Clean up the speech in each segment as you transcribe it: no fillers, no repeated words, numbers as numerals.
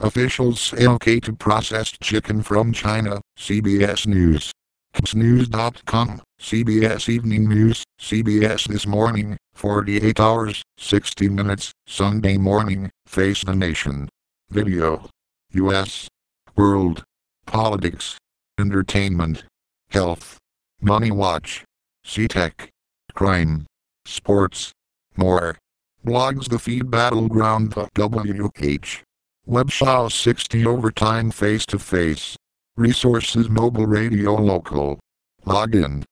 Officials say okay to processed chicken from China, CBS News. CBSNews.com, CBS Evening News, CBS This Morning, 48 hours, 60 minutes, Sunday morning, Face the Nation. Video. U.S. World. Politics. Entertainment. Health. Money Watch. C-Tech. Crime. Sports. More. Blogs The Feed Battleground The WH. Webshow 60 Overtime Face-to-Face. Resources Mobile Radio Local. Login.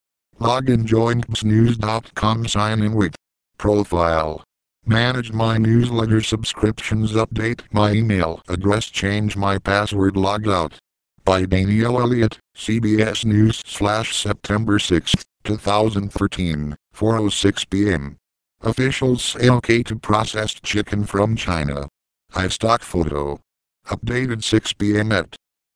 Join CBSNews.com. Sign in with profile. Manage my newsletter subscriptions. Update my email address. Change my password. Log out. By Daniel Elliott, CBS News /September 6, 2013, 4:06 p.m. Officials say okay to processed chicken from China. iStock photo. Updated 6 p.m.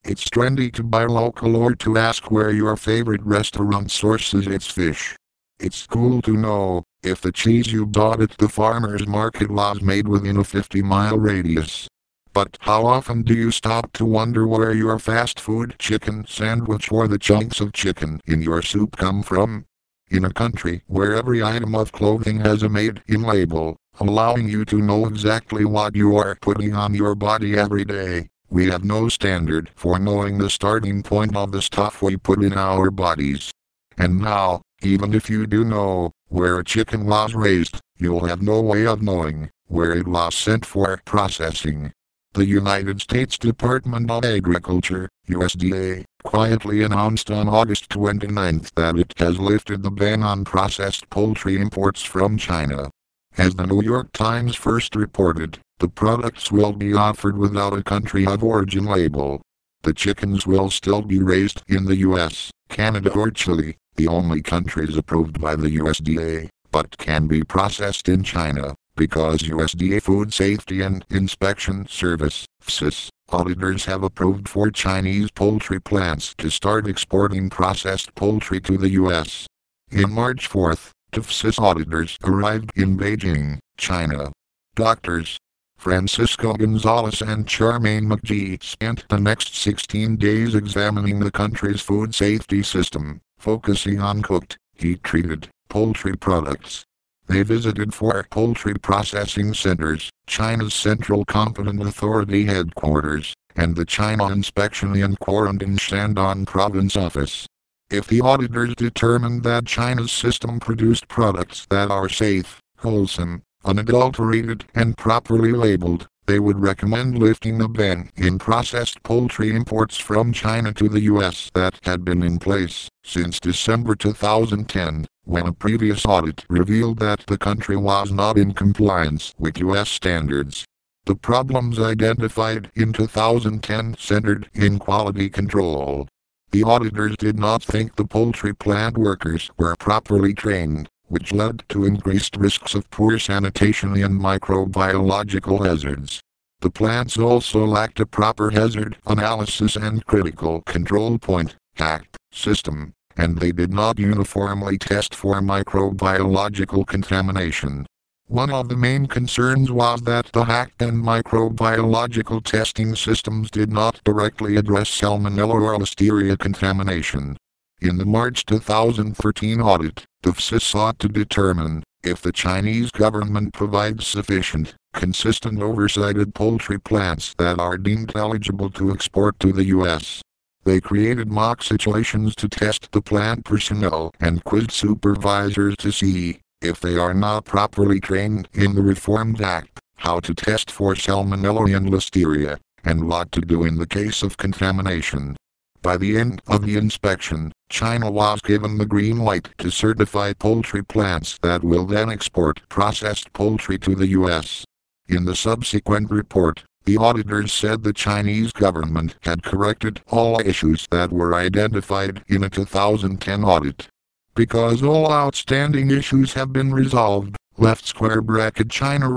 It's trendy to buy local or to ask where your favorite restaurant sources its fish. It's cool to know if the cheese you bought at the farmer's market was made within a 50-mile radius. But how often do you stop to wonder where your fast food chicken sandwich or the chunks of chicken in your soup come from? In a country where every item of clothing has a made-in label, allowing you to know exactly what you are putting on your body every day, we have no standard for knowing the starting point of the stuff we put in our bodies. And now, even if you do know where a chicken was raised, you'll have no way of knowing where it was sent for processing. The United States Department of Agriculture, USDA, quietly announced on August 29 that it has lifted the ban on processed poultry imports from China. As the New York Times first reported, the products will be offered without a country of origin label. The chickens will still be raised in the US, Canada or Chile, the only countries approved by the USDA, but can be processed in China, because USDA Food Safety and Inspection Service, FSIS, auditors have approved for Chinese poultry plants to start exporting processed poultry to the US. In March 4, the FSIS auditors arrived in Beijing, China. Doctors Francisco Gonzalez and Charmaine McGee spent the next 16 days examining the country's food safety system, focusing on cooked, heat-treated poultry products. They visited 4 poultry processing centers, China's Central Competent Authority headquarters, and the China Inspection and Quarantine Shandong Province office. If the auditors determined that China's system produced products that are safe, wholesome, unadulterated, and properly labeled, they would recommend lifting the ban in processed poultry imports from China to the U.S. that had been in place since December 2010, when a previous audit revealed that the country was not in compliance with U.S. standards. The problems identified in 2010 centered in quality control. The auditors did not think the poultry plant workers were properly trained, which led to increased risks of poor sanitation and microbiological hazards. The plants also lacked a proper hazard analysis and critical control point (HACP) system, and they did not uniformly test for microbiological contamination. One of the main concerns was that the HACP and microbiological testing systems did not directly address Salmonella or Listeria contamination. In the March 2013 audit, the FSIS sought to determine if the Chinese government provides sufficient, consistent oversight of poultry plants that are deemed eligible to export to the U.S. They created mock situations to test the plant personnel and quizzed supervisors to see if they are not properly trained in the reformed Act, how to test for Salmonella and Listeria, and what to do in the case of contamination. By the end of the inspection, China was given the green light to certify poultry plants that will then export processed poultry to the U.S. In the subsequent report, the auditors said the Chinese government had corrected all issues that were identified in a 2010 audit. Because all outstanding issues have been resolved, China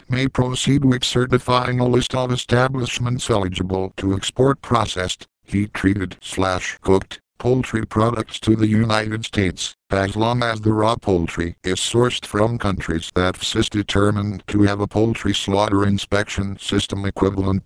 may proceed with certifying a list of establishments eligible to export processed, heat-treated/cooked poultry products to the United States, as long as the raw poultry is sourced from countries that FSIS determined to have a poultry slaughter inspection system equivalent